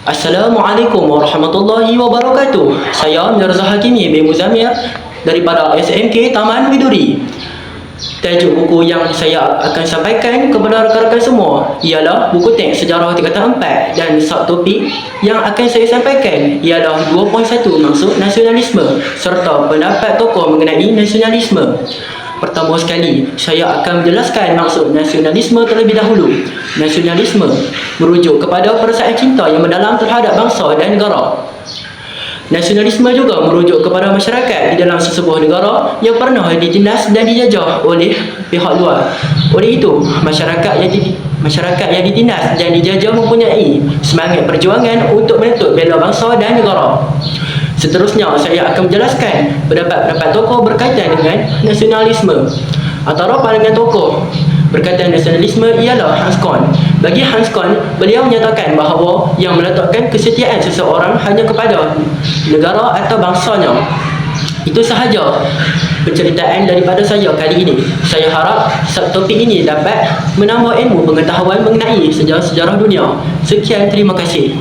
Assalamualaikum warahmatullahi wabarakatuh. Saya Mirza Hakimi bin Muzammil daripada SMK Taman Widuri. Tajuk buku yang saya akan sampaikan kepada rakan-rakan semua ialah buku teks sejarah tingkatan 4, dan subtopik yang akan saya sampaikan ialah 2.1 maksud nasionalisme serta pendapat tokoh mengenai nasionalisme. Pertama sekali, saya akan menjelaskan maksud nasionalisme terlebih dahulu. Nasionalisme merujuk kepada perasaan cinta yang mendalam terhadap bangsa dan negara. Nasionalisme juga merujuk kepada masyarakat di dalam sesebuah negara yang pernah ditindas dan dijajah oleh pihak luar. Oleh itu, masyarakat yang ditindas dan dijajah mempunyai semangat perjuangan untuk menuntut bela bangsa dan negara. Seterusnya, saya akan menjelaskan pendapat-pendapat tokoh berkaitan dengan nasionalisme. Antara pandangan tokoh berkaitan nasionalisme ialah Hans Kohn. Bagi Hans Kohn, beliau menyatakan bahawa yang meletakkan kesetiaan seseorang hanya kepada negara atau bangsanya. Itu sahaja penceritaan daripada saya kali ini. Saya harap subtopik ini dapat menambah ilmu pengetahuan mengenai sejarah-sejarah dunia. Sekian, terima kasih.